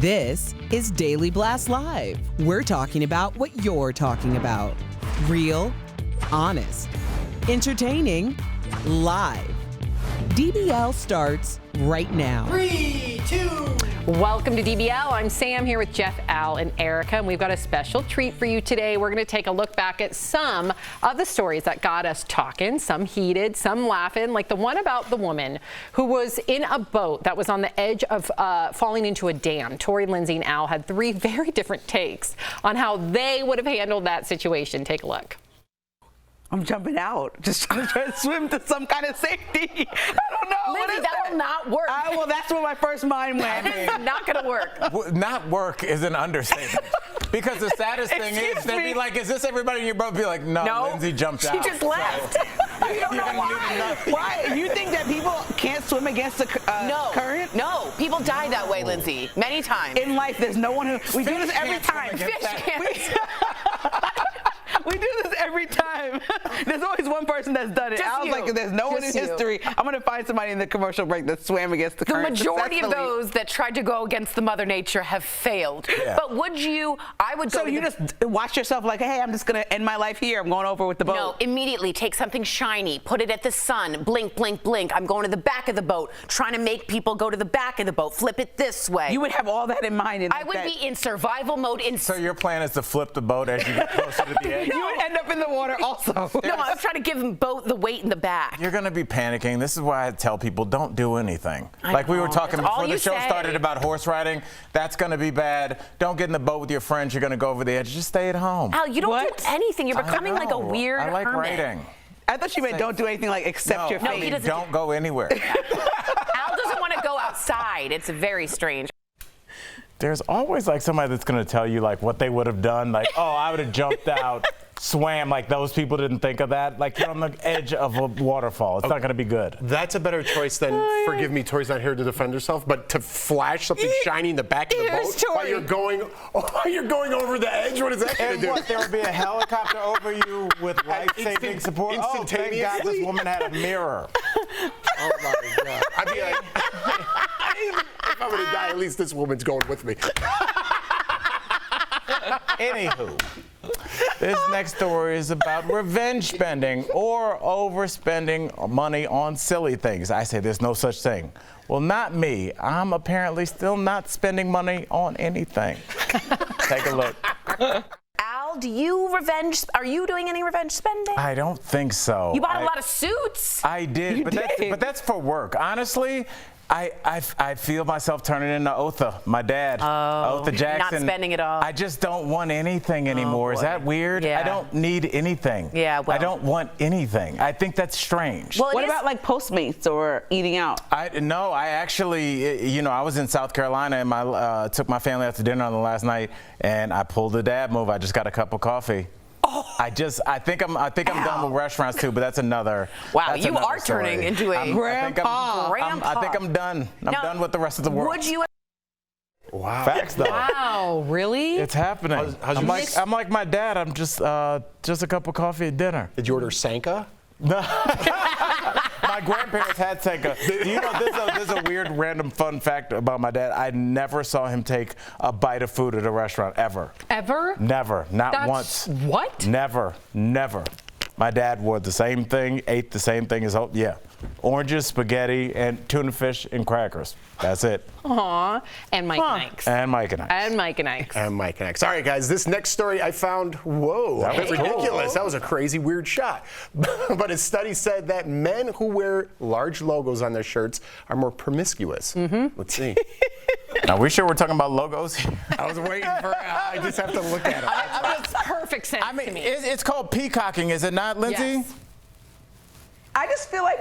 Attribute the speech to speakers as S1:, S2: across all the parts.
S1: This is Daily Blast Live. We're talking about what you're talking about. Real, honest, entertaining, live. DBL starts right now.
S2: 3, 2.
S3: Welcome to DBL. I'm Sam here with Jeff, Al, and Erica, and we've got a special treat for you today. We're going to take a look back at some of the stories that got us talking, some heated, some laughing, like the one about the woman who was in a boat that was on the edge of falling into a dam. Tori, Lindsay, and Al had three very different takes on how they would have handled that situation. Take a look.
S4: I'm jumping out, just trying to swim to some kind of safety. I don't know.
S3: Lindsay, that will not work.
S4: Well, that's where my first mind went.
S3: It's not going to work.
S5: Not work is an understatement. Because the saddest thing is, they'd be like, is this everybody in your boat? Be like, no, Lindsay jumped out.
S3: She just left.
S4: You don't know why. Why? You think that people can't swim against the current?
S2: No, people die that way, Lindsay, many times.
S4: In life, there's no one who... We do this every time.
S3: Fish can't.
S4: We do this every time. There's always one person that's done it.
S3: Just
S4: I was
S3: you.
S4: like, there's no one in
S3: Just you.
S4: history. I'm going to find somebody in the commercial break that swam against the
S2: The
S4: current
S2: majority of
S4: successfully.
S2: those that tried to go against the Mother Nature have failed.
S5: Yeah.
S2: But would you, I would go
S4: So
S2: to
S4: you
S2: the,
S4: just watch yourself like, hey, I'm just going to end my life here. I'm going over with the boat.
S2: no, immediately take something shiny, put it at the sun, blink, blink, blink. I'm going to the back of the boat, trying to make people go to the back of the boat, flip it this way.
S4: You would have all that in mind.
S2: I would be in survival mode.
S5: So your plan is to flip the boat as you get closer to the edge?
S4: You would end up in the water also.
S2: No, I'm trying to give them both the weight in the back.
S5: You're going to be panicking. This is why I tell people, don't do anything.
S2: I
S5: Like we were
S2: know.
S5: talking
S2: That's all
S5: before the
S2: you
S5: show
S2: say.
S5: started about horse riding. That's going to be bad. Don't get in the boat with your friends. You're going to go over the edge. Just stay at home.
S2: Al, you don't
S4: What?
S2: do anything. You're
S5: I
S2: becoming like a
S5: know.
S2: weird
S5: I like
S2: hermit.
S5: writing.
S4: I thought you meant don't do anything like accept your
S2: No,
S4: fate.
S2: he doesn't
S5: Don't go anywhere.
S2: Al doesn't want to go outside. It's very strange.
S5: There's always like somebody that's going to tell you like what they would have done. Like, oh, I would have jumped out, swam. Like those people didn't think of that. Like you're on the edge of a waterfall. It's not going to be good.
S6: That's a better choice than, forgive me, Tori's not here to defend herself, but to flash something shiny in the back of the
S4: Here's
S6: boat while
S4: Tori.
S6: you're going over the edge. What is that going
S5: And
S6: to do?
S5: what, there would be a helicopter over you with life-saving support. Oh, thank God
S6: instantaneously?
S5: this woman had a mirror.
S6: Oh my God! I'd be like, if I'm going to die, at least this woman's going with me.
S5: Anywho, this next story is about revenge spending or overspending money on silly things. I say there's no such thing. Well, not me. I'm apparently still not spending money on anything. Take a look.
S2: Al, are you doing any revenge spending?
S5: I don't think so.
S2: You bought a lot of suits.
S5: I did, but that's for work. Honestly, I feel myself turning into Otha, my dad. Otha Jackson.
S2: Not spending it all.
S5: I just don't want anything anymore. Is that weird?
S2: Yeah.
S5: I don't need anything.
S2: Yeah, well.
S5: I don't want anything. I think that's strange.
S2: Well,
S4: What about like Postmates or eating out?
S5: No, I actually, I was in South Carolina and took my family out to dinner on the last night, and I pulled the dad move. I just got a cup of coffee.
S2: Oh.
S5: I think I'm done with restaurants too, but that's another.
S2: Wow,
S5: that's
S2: you
S5: another
S2: are
S5: story.
S2: turning into a
S4: Grandpa.
S5: I think I'm done. I'm
S2: Now,
S5: done with the rest of the world.
S2: Would you?
S6: Wow.
S5: Facts though.
S3: Wow, really?
S5: It's happening.
S6: How's
S5: I'm
S6: your
S5: like I'm like my dad. I'm just a cup of coffee at dinner.
S6: Did you order Sanka?
S5: My grandparents had Sanka. You know, there's a weird random fun fact about my dad. I never saw him take a bite of food at a restaurant ever.
S3: Ever?
S5: Never, not
S3: That's
S5: once.
S3: What?
S5: Never. My dad wore the same thing, ate the same thing as oranges, spaghetti, and tuna fish and crackers. That's it.
S3: Aw. And Mike and Ike's.
S5: And Mike and I.
S3: And Mike and Ike's.
S6: And Mike and X. All right, guys, this next story I found, whoa,
S5: That was
S6: ridiculous.
S5: cool.
S6: That was a crazy, weird shot. But a study said that men who wear large logos on their shirts are more promiscuous. Let's see.
S5: Now, we sure we're talking about logos here?
S6: I was waiting for I just have to look at it.
S3: Makes perfect sense to me.
S5: It's called peacocking, is it not, Lindsay?
S3: Yes.
S4: I just feel like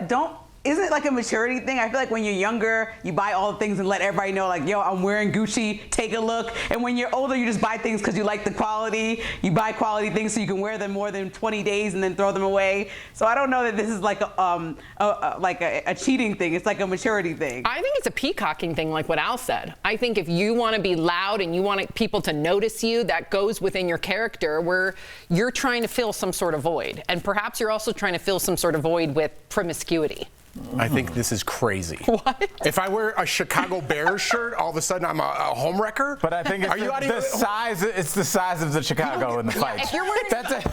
S4: isn't it like a maturity thing? I feel like when you're younger, you buy all the things and let everybody know, like, yo, I'm wearing Gucci, take a look. And when you're older, you just buy things because you like the quality. You buy quality things so you can wear them more than 20 days and then throw them away. So I don't know that this is like a cheating thing. It's like a maturity thing.
S3: I think it's a peacocking thing, like what Al said. I think if you want to be loud and you want people to notice you, that goes within your character where you're trying to fill some sort of void. And perhaps you're also trying to fill some sort of void with promiscuity.
S6: I think this is crazy.
S3: What?
S6: If I wear a Chicago Bears shirt, all of a sudden I'm a homewrecker?
S5: But I think it's the size. It's the size of the Chicago in the fight.
S2: if you're wearing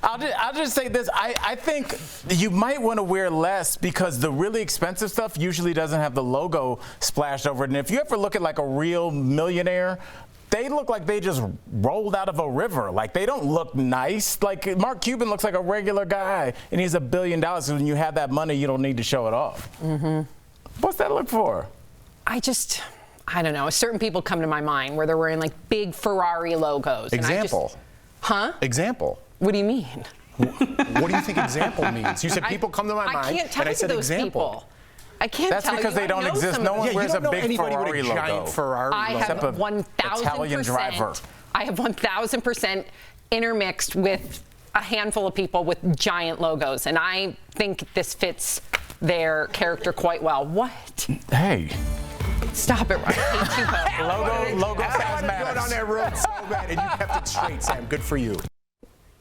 S5: I'll just say this. I think you might want to wear less because the really expensive stuff usually doesn't have the logo splashed over it. And if you ever look at like a real millionaire, they look like they just rolled out of a river. Like, they don't look nice. Like, Mark Cuban looks like a regular guy, and he's $1 billion. So when you have that money, you don't need to show it off. Mm-hmm. What's that look for?
S3: I don't know. Certain people come to my mind where they're wearing like big Ferrari logos.
S6: Example.
S3: Huh?
S6: Example.
S3: What do you mean?
S6: What do you think example means? You said people come to my mind,
S3: I can't tell
S6: and I said
S3: those
S6: example.
S3: people. I can't
S5: That's
S3: tell
S5: because
S3: you.
S5: they don't exist. No one wears a big Ferrari logo.
S6: Giant Ferrari
S3: I
S6: logo.
S3: have
S5: Except a
S3: 1,000%.
S5: Italian driver.
S3: I have 1,000% intermixed with a handful of people with giant logos, and I think this fits their character quite well. What?
S5: Hey.
S3: Stop it, right? I hate you both.
S5: Logo size
S6: I wanted to go down
S5: matters.
S6: that road so bad, and you kept it straight, Sam. Good for you.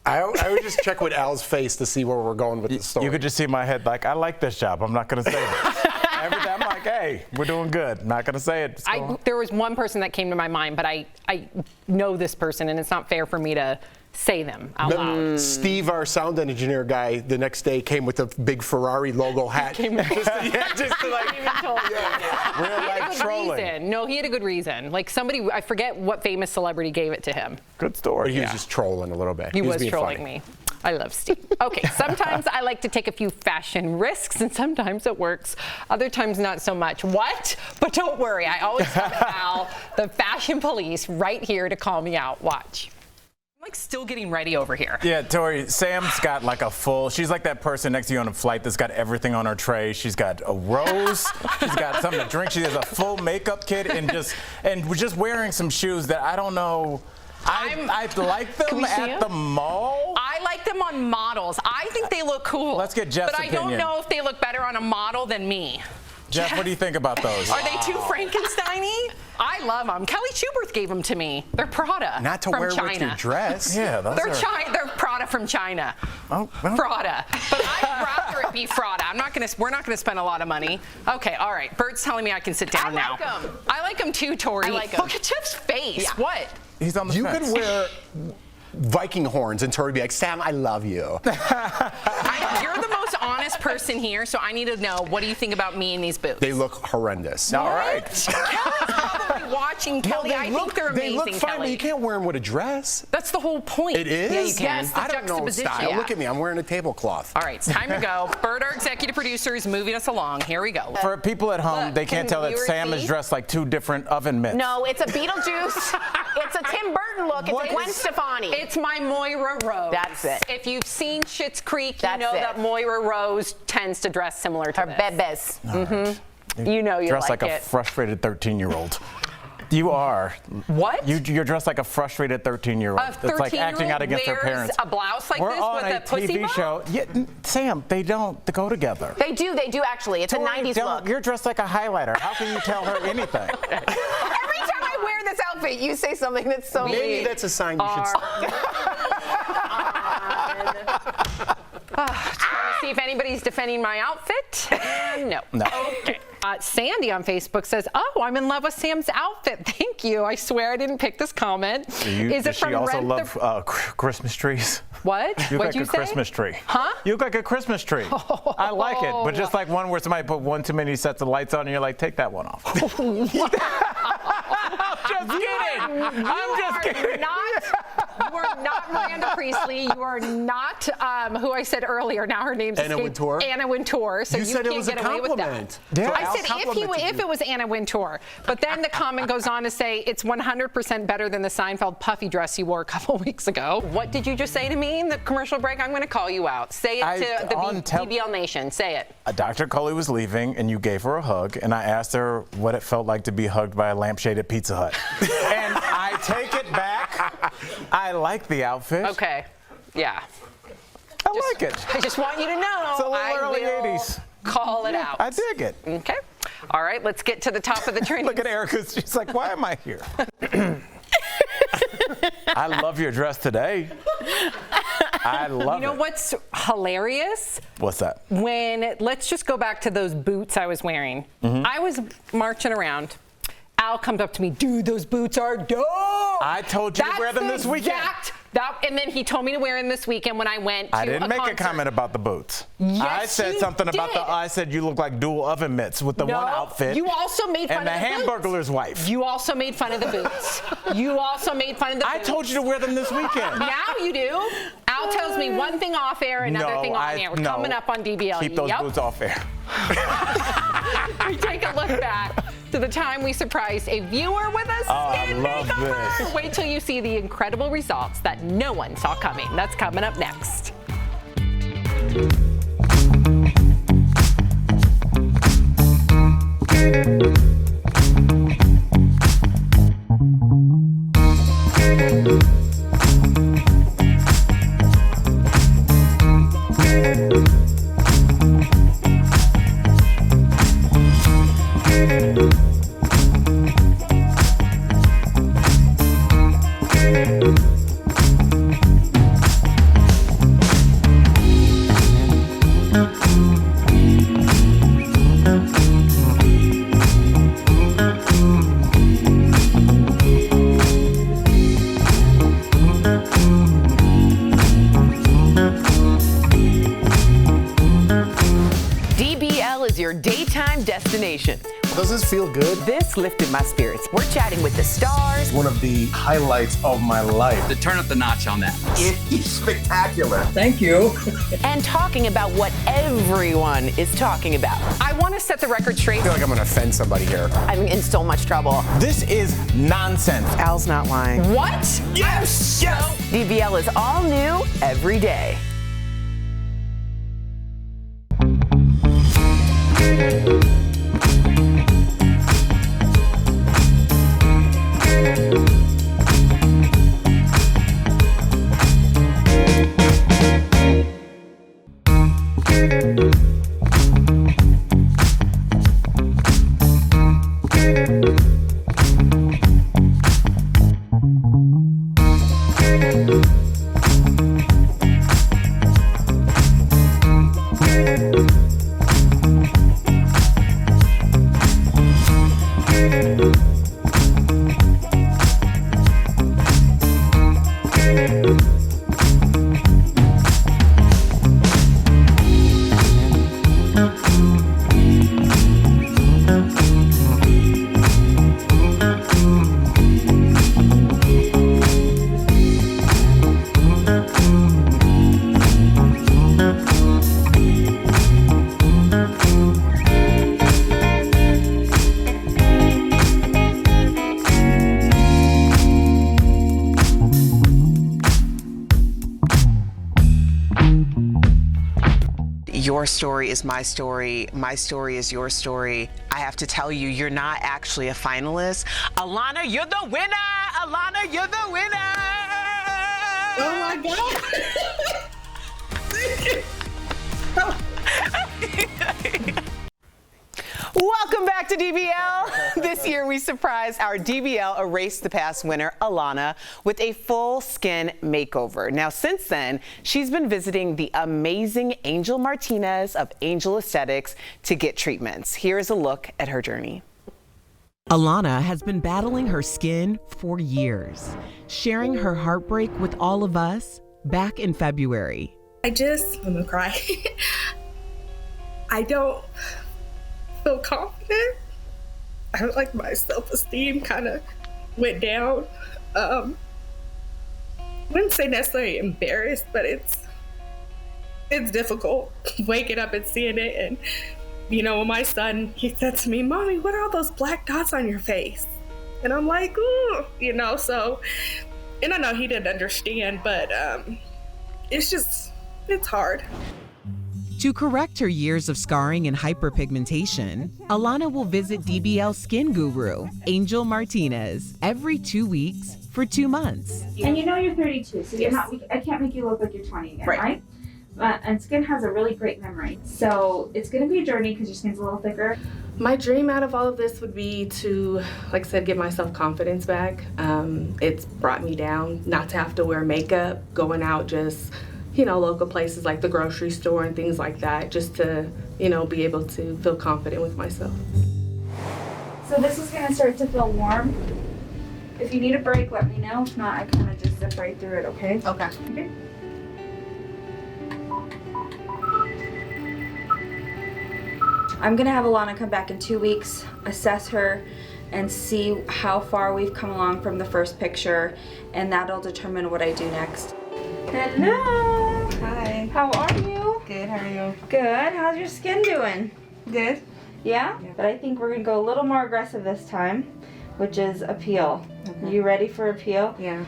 S6: I would just check with Al's face to see where we're going with the story.
S5: You could just see my head like, I like this job. I'm not going to say it. Every time I'm like, hey, we're doing good. I'm not going to say it.
S3: There was one person that came to my mind, but I know this person, and it's not fair for me to say them out loud.
S6: Steve, our sound engineer guy, the next day came with a big Ferrari logo hat. just to like,
S5: Real life trolling.
S3: Reason. No, he had a good reason. Like somebody, I forget what famous celebrity gave it to him.
S5: Good story.
S6: He was just trolling a little bit.
S3: He was
S6: being
S3: trolling
S6: funny.
S3: me. I love Steve. Okay, sometimes I like to take a few fashion risks, and sometimes it works. Other times, not so much. What? But don't worry, I always have Al, the fashion police, right here to call me out. Watch. I'm like still getting ready over here.
S5: Yeah, Tori, Sam's got like she's like that person next to you on a flight that's got everything on her tray. She's got a rose, she's got something to drink, she has a full makeup kit, and just wearing some shoes that I don't know. I like them at the mall.
S3: I like them on models. I think they look cool.
S5: Let's get Jeff's
S3: But I don't
S5: opinion.
S3: know if they look better on a model than me.
S5: Jeff, what do you think about those?
S3: Are they too Frankenstein-y? I love them. Kelly Schuberth gave them to me. They're Prada
S6: Not to
S3: from
S6: wear
S3: China.
S6: with your dress.
S5: Yeah, those
S3: They're
S5: are.
S3: They're Prada from China.
S5: Oh, well.
S3: Prada. But I'd rather it be Prada. We're not gonna spend a lot of money. Okay, all right. Bert's telling me I can sit down now.
S2: I like 'em.
S3: I like them too, Tori.
S2: I like 'em.
S3: Look at Jeff's face.
S2: Yeah.
S3: What?
S5: He's on the
S6: You
S5: fence.
S6: could wear Viking horns and Tori would be like, Sam, I love you.
S3: You're the most honest person here, so I need to know, what do you think about me in these boots?
S6: They look horrendous.
S5: All right.
S3: Kelly's probably watching, Kelly. I think they're amazing,
S6: They look fine,
S3: Kelly.
S6: but you can't wear them with a dress.
S3: That's the whole point.
S6: It is?
S3: Yeah, you can.
S2: Yes, the
S6: I don't know
S2: juxtaposition.
S6: style.
S3: Yeah.
S6: Look at me. I'm wearing a tablecloth.
S3: All right, it's time to go. Bert, our executive producer, is moving us along. Here we go.
S5: For people at home,
S3: Look,
S5: they can't
S3: can
S5: tell that
S3: viewers
S5: Sam is
S3: see?
S5: dressed like two different oven mitts.
S2: No, it's a Beetlejuice. It's a Tim Burton look. It's a Gwen Stefani.
S3: It's my Moira Rose.
S2: That's it.
S3: If you've seen Schitt's Creek,
S2: That's
S3: you know
S2: it.
S3: that Moira Rose tends to dress similar to
S2: Her
S3: this.
S2: bebes.
S3: You know you
S5: dressed
S3: like
S5: like a
S3: it.
S5: frustrated 13-year-old. You are.
S3: What?
S5: You're dressed like a frustrated 13-year-old.
S3: A
S5: It's like acting out against her
S3: wears
S5: parents.
S3: a blouse like
S5: We're
S3: this
S5: on
S3: with
S5: a
S3: a pussy
S5: TV
S3: bow?
S5: show. Yeah, Sam, they don't go together.
S2: They do actually. It's a
S5: Tori,
S2: 90s
S5: don't.
S2: look.
S5: You're dressed like a highlighter. How can you tell her anything?
S2: Every time I wear this outfit, you say something that's so
S6: Maybe
S2: mean.
S6: that's a sign you should
S3: Trying to see if anybody's defending my outfit. No. Okay. Sandy on Facebook says, "Oh, I'm in love with Sam's outfit. Thank you. I swear I didn't pick this comment.
S5: Does she also love Christmas trees?
S3: What?
S5: You look
S3: What'd
S5: like
S3: you
S5: a
S3: say?
S5: Christmas tree.
S3: Huh?
S5: You look like a Christmas tree. I like it, but just like one where somebody put one too many sets of lights on, and you're like, take that one off. I'm just kidding.
S3: You are not Miranda Priestley. You are not who I said earlier. Now her name's
S6: Anna Wintour?
S3: Anna Wintour. So
S6: You
S3: you
S6: said it
S3: can't
S6: was a
S3: get away with that.
S6: compliment.
S5: Yeah.
S3: I
S6: Al
S3: said
S6: complimented
S3: if
S6: you.
S3: it was Anna Wintour, but then the comment goes on to say it's 100% better than the Seinfeld puffy dress you wore a couple weeks ago. What did you just say to me in the commercial break? I'm going to call you out. Say it to the DBL Nation. Say it.
S5: Dr. Coley was leaving, and you gave her a hug, and I asked her what it felt like to be hugged by a lampshade at Pizza Hut. And I take it back. I like the outfit.
S3: Okay. Yeah.
S5: I like it.
S3: I just want you to know.
S5: It's a little
S3: I
S5: early
S3: will
S5: 80s.
S3: Call it out.
S5: I dig it.
S3: Okay. All right. Let's get to the top of the training.
S5: Look at Erica. She's like, why am I here? I love your dress today. I love it.
S3: You know what's hilarious?
S5: What's that?
S3: Let's just go back to those boots I was wearing. I was marching around. Al comes up to me, dude, those boots are dope.
S5: I told you to wear them this weekend.
S3: And then he told me to wear them this weekend when I went to
S5: I didn't make
S3: concert.
S5: a comment about the boots.
S3: Yes,
S5: I said
S3: you
S5: something about
S3: did.
S5: I said you look like dual oven mitts with the
S3: No,
S5: one outfit.
S3: you also made fun
S5: and
S3: of the boots.
S5: Hamburglar's wife.
S3: You also made fun of the boots. You also made fun of the boots.
S5: I told you to wear them this weekend.
S3: Now you do. Al tells me one thing off air, another thing on air. We're coming up on DBL.
S5: Keep those boots off air.
S3: We take a look back to the time we surprised a viewer with a skin
S5: love
S3: makeover.
S5: this.
S3: Wait till you see the incredible results that no one saw coming. That's coming up next.
S2: DBL is your daytime destination.
S6: Does this feel good?
S2: This lifted my spirits. We're chatting with the stars.
S6: One of the highlights of my life.
S7: To turn up the notch on that.
S6: It's spectacular.
S7: Thank you.
S2: And talking about what everyone is talking about.
S3: I want to set the record straight.
S6: I feel like I'm going to offend somebody here.
S2: I'm in so much trouble.
S5: This is nonsense.
S2: Al's not lying.
S3: What?
S5: Yes! Yes!
S2: DBL is all new every day.
S1: Your story is my story is your story. I have to tell you, you're not actually a finalist. Alana, you're the winner! Alana, you're the winner!
S8: Oh my God!
S1: Welcome back to DBL. This year we surprised our DBL Erase the Past winner, Alana, with a full skin makeover. Now, since then, she's been visiting the amazing Angel Martinez of Angel Aesthetics to get treatments. Here's a look at her journey. Alana has been battling her skin for years, sharing her heartbreak with all of us back in February.
S8: I'm gonna cry. I don't feel confident. I feel like my self-esteem kind of went down. I wouldn't say necessarily embarrassed, but it's difficult waking up and seeing it. And you know, when my son, he said to me, "Mommy, what are all those black dots on your face?" And I'm like, "Ooh," you know. So, and I know he didn't understand, but it's hard.
S1: To correct her years of scarring and hyperpigmentation, Alana will visit DBL skin guru, Angel Martinez, every 2 weeks for 2 months.
S9: And you know you're 32, so you're not, I can't make you look like you're 20 again, right? And skin has a really great memory. So it's gonna be a journey because your skin's a little thicker.
S8: My dream out of all of this would be to, like I said, get myself confidence back. It's brought me down not to have to wear makeup, going out just, local places like the grocery store and things like that, just to, be able to feel confident with myself.
S9: So this is gonna start to feel warm. If you need a break, let me know. If not, I kind of just zip right through it, okay?
S8: Okay.
S9: Okay. I'm gonna have Alana come back in 2 weeks, assess her, and see how far we've come along from the first picture, and that'll determine what I do next. Hello!
S7: Hi.
S9: How are you?
S7: Good, how are you?
S9: Good. How's your skin doing?
S7: Good.
S9: Yeah? But I think we're gonna go a little more aggressive this time, which is a peel.
S7: Okay.
S9: You ready for a peel?
S7: Yeah.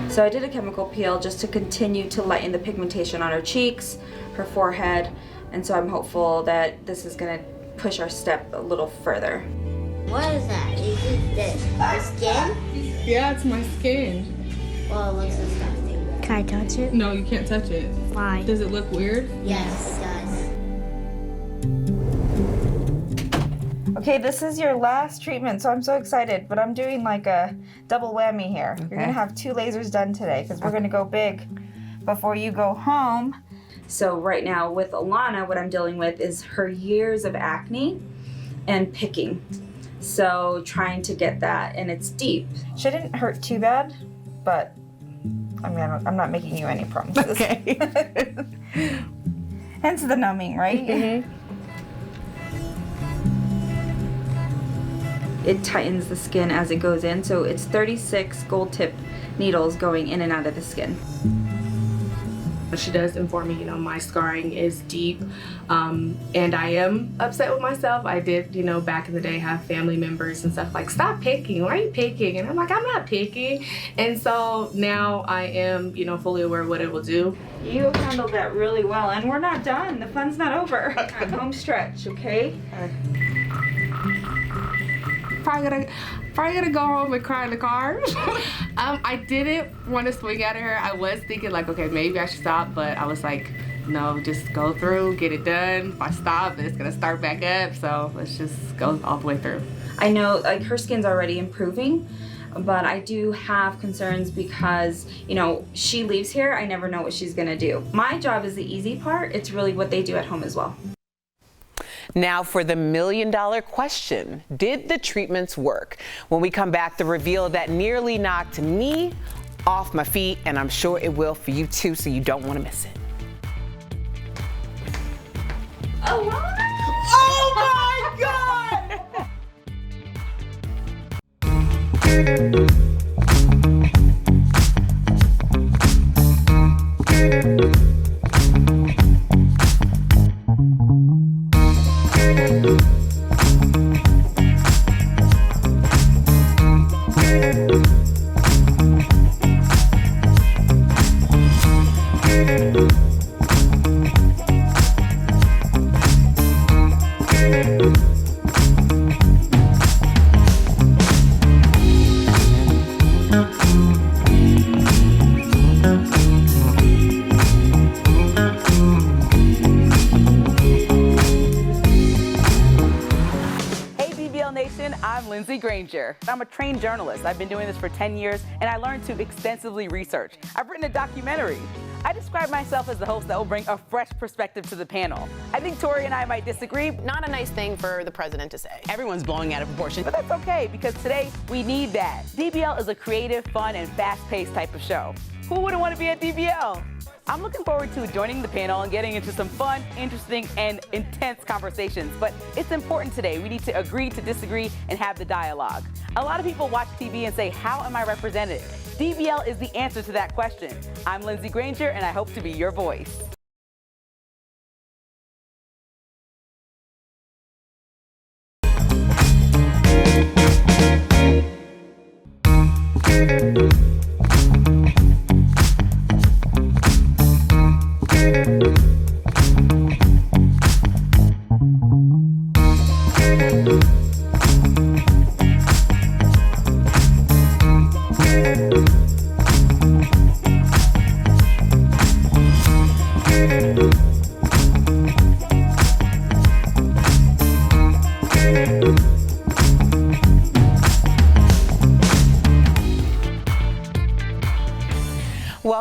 S9: So I did a chemical peel just to continue to lighten the pigmentation on her cheeks, her forehead, and so I'm hopeful that this is gonna push our step a little further.
S10: What is that? Is it the skin?
S8: Yeah, it's my skin.
S10: Well, it looks disgusting.
S11: Can I touch it?
S8: No, you can't touch it.
S11: Why?
S8: Does it look weird?
S10: Yes, it does.
S9: Okay, this is your last treatment, so I'm so excited, but I'm doing like a double whammy here.
S7: Okay.
S9: You're gonna have 2 lasers done today because we're gonna go big before you go home. So right now with Alana, what I'm dealing with is her years of acne and picking. So trying to get that, and it's deep. Shouldn't hurt too bad, but I mean, I'm not making you any promises.
S7: Okay.
S9: Hence the numbing, right?
S7: Mm-hmm.
S9: It tightens the skin as it goes in, so it's 36 gold tip needles going in and out of the skin.
S8: She does inform me, my scarring is deep, and I am upset with myself. I did, back in the day have family members and stuff like, stop picking, why are you picking? And I'm like, I'm not picking. And so now I am, fully aware of what it will do.
S9: You handled that really well, and we're not done. The fun's not over. Home stretch, okay?
S8: Probably gonna go home and cry in the car. I didn't want to swing at her. I was thinking like, okay, maybe I should stop, but I was like, no, just go through, get it done. If I stop, then it's gonna start back up. So let's just go all the way through.
S9: I know, like, her skin's already improving, but I do have concerns because, she leaves here, I never know what she's gonna do. My job is the easy part. It's really what they do at home as well.
S1: Now for the million-dollar question. Did the treatments work? When we come back, the reveal that nearly knocked me off my feet, and I'm sure it will for you too, so you don't want to miss it.
S9: Oh
S1: my God!
S4: I'm a trained journalist. I've been doing this for 10 years, and I learned to extensively research. I've written a documentary. I describe myself as the host that will bring a fresh perspective to the panel. I think Tori and I might disagree.
S2: Not a nice thing for the president to say.
S1: Everyone's blowing out of proportion.
S4: But that's okay, because today we need that. DBL is a creative, fun, and fast-paced type of show. Who wouldn't want to be at DBL? I'm looking forward to joining the panel and getting into some fun, interesting, and intense conversations. But it's important today. We need to agree to disagree and have the dialogue. A lot of people watch TV and say, how am I represented? DBL is the answer to that question. I'm Lindsay Granger, and I hope to be your voice.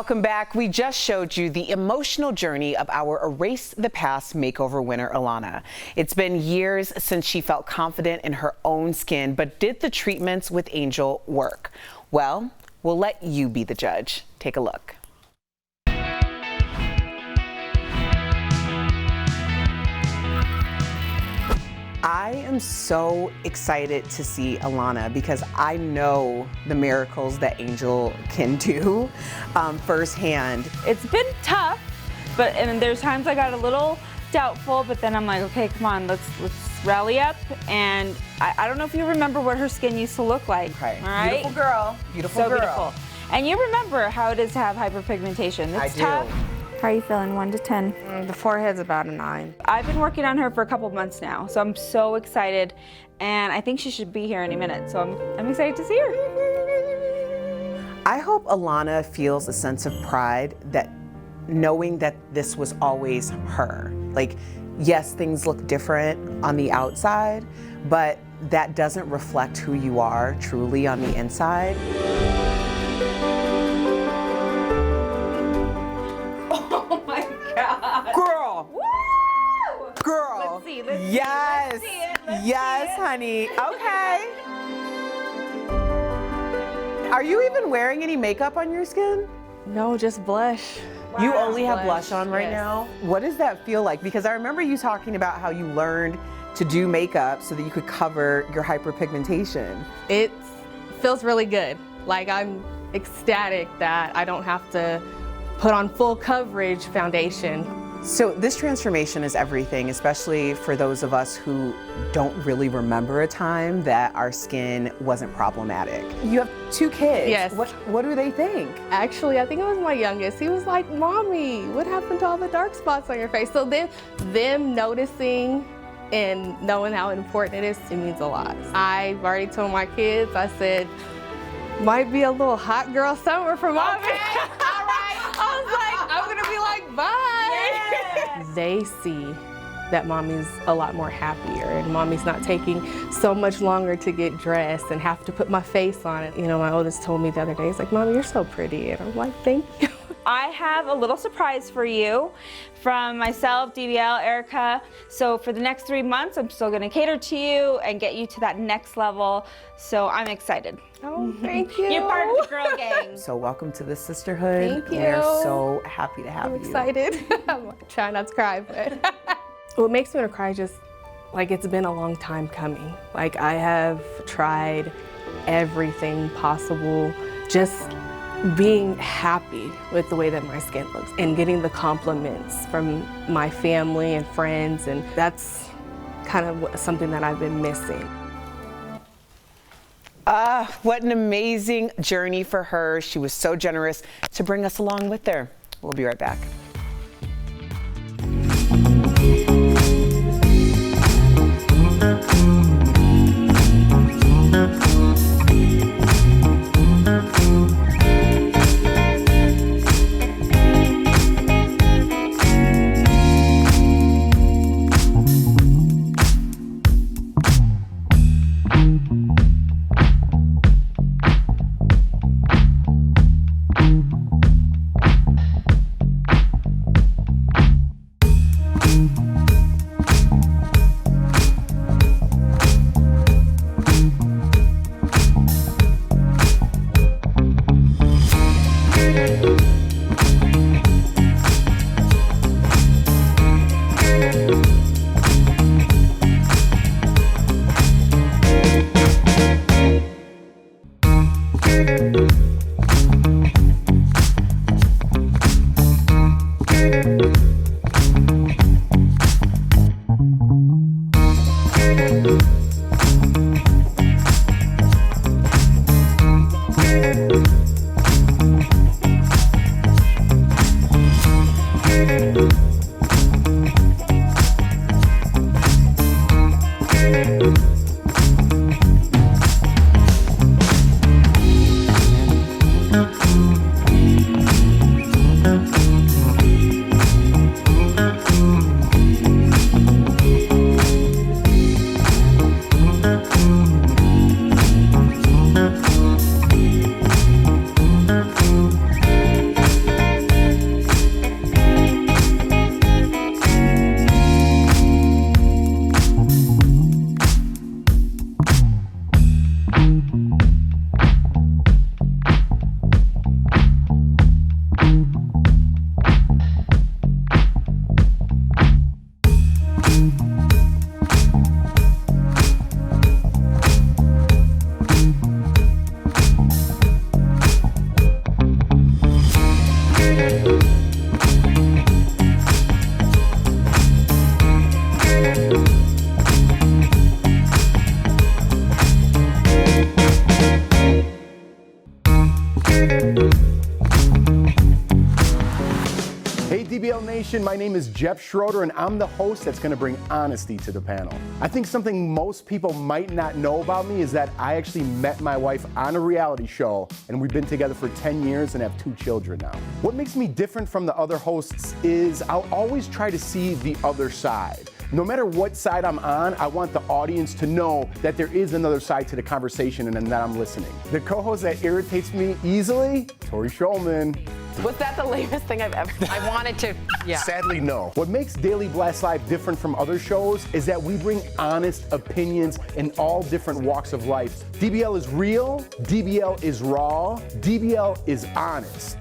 S1: Welcome back. We just showed you the emotional journey of our Erase the Past makeover winner, Alana. It's been years since she felt confident in her own skin, but did the treatments with Angel work? Well, we'll let you be the judge. Take a look. I am so excited to see Alana because I know the miracles that Angel can do firsthand.
S9: It's been tough, and there's times I got a little doubtful, but then I'm like, okay, come on, let's rally up. And I don't know if you remember what her skin used to look like.
S1: Okay.
S9: All right?
S1: Beautiful girl. Beautiful
S9: So
S1: girl.
S9: beautiful. And you remember how it is to have hyperpigmentation. It's tough. How are you feeling, 1 to 10?
S7: The forehead's about a 9.
S9: I've been working on her for a couple months now, so I'm so excited, and I think she should be here any minute, so I'm excited to see her.
S1: I hope Alana feels a sense of pride that knowing that this was always her. Like, yes, things look different on the outside, but that doesn't reflect who you are truly on the inside.
S9: Oh my God.
S1: Girl.
S9: Woo!
S1: Girl.
S9: Let's see, let's
S1: yes.
S9: see, let's see it,
S1: yes, honey. Okay. Are you even wearing any makeup on your skin?
S7: No, just blush.
S1: You only have blush on right
S7: yes.
S1: now? What does that feel like? Because I remember you talking about how you learned to do makeup so that you could cover your hyperpigmentation.
S7: It feels really good. Like, I'm ecstatic that I don't have to put on full coverage foundation.
S1: So this transformation is everything, especially for those of us who don't really remember a time that our skin wasn't problematic. You have 2 kids.
S7: Yes.
S1: What do they think?
S7: Actually, I think it was my youngest. He was like, Mommy, what happened to all the dark spots on your face? So then them noticing and knowing how important it is, it means a lot. I've already told my kids, I said, might be a little hot girl summer for Mommy.
S9: Okay, all right.
S7: I was like, I'm gonna be like, bye.
S9: Yes.
S7: They see that Mommy's a lot more happier and Mommy's not taking so much longer to get dressed and have to put my face on it. You know, my oldest told me the other day, he's like, Mommy, you're so pretty. And I'm like, thank you.
S9: I have a little surprise for you from myself, DBL, Erica. So for the next 3 months, I'm still gonna cater to you and get you to that next level. So I'm excited.
S7: Oh, thank you.
S9: You're part of the girl gang.
S1: So welcome to the sisterhood.
S7: Thank you.
S1: We're so happy to have
S7: I'm
S1: you.
S7: excited. I'm trying not to cry, but what makes me want to cry is just like it's been a long time coming. Like I have tried everything possible, just being happy with the way that my skin looks and getting the compliments from my family and friends, and that's kind of something that I've been missing.
S1: What an amazing journey for her. She was so generous to bring us along with her. We'll be right back.
S6: Nation. My name is Jeff Schroeder, and I'm the host that's going to bring honesty to the panel. I think something most people might not know about me is that I actually met my wife on a reality show, and we've been together for 10 years and have 2 children now. What makes me different from the other hosts is I'll always try to see the other side. No matter what side I'm on, I want the audience to know that there is another side to the conversation and that I'm listening. The co-host that irritates me easily, Tori Schulman.
S2: Was that the lamest thing I've ever
S3: I wanted to, yeah.
S6: Sadly, no. What makes Daily Blast Live different from other shows is that we bring honest opinions in all different walks of life. DBL is real, DBL is raw, DBL is honest.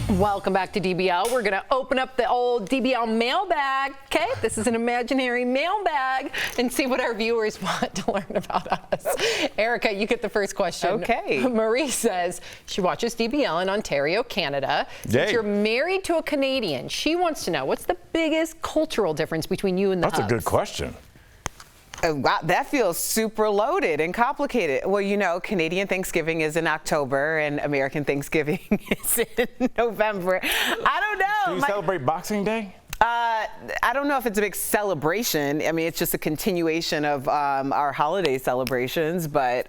S3: Welcome back to DBL. We're going to open up the old DBL mailbag, okay? This is an imaginary mailbag, and see what our viewers want to learn about us. Erica, you get the first question.
S1: Okay.
S3: Marie says she watches DBL in Ontario, Canada. Since you're married to a Canadian, she wants to know, what's the biggest cultural difference between you and the
S5: That's a
S3: Hubs?
S5: good question.
S1: Wow, that feels super loaded and complicated. Well, you know, Canadian Thanksgiving is in October and American Thanksgiving is in November. I don't know.
S5: Do you celebrate Boxing Day?
S1: I don't know if it's a big celebration. I mean, it's just a continuation of our holiday celebrations. But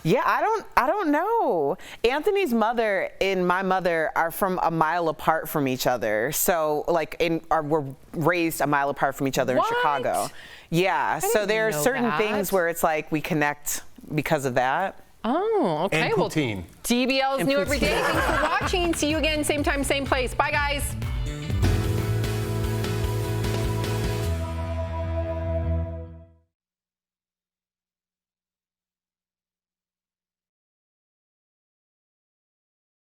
S1: yeah, I don't know. Anthony's mother and my mother are from a mile apart from each other. So like, we're raised a mile apart from each other in Chicago. Yeah. So there are certain things where it's like we connect because of that.
S3: Oh, okay.
S6: And poutine.
S3: DBL's new every day. Thanks for watching. See you again, same time, same place. Bye, guys.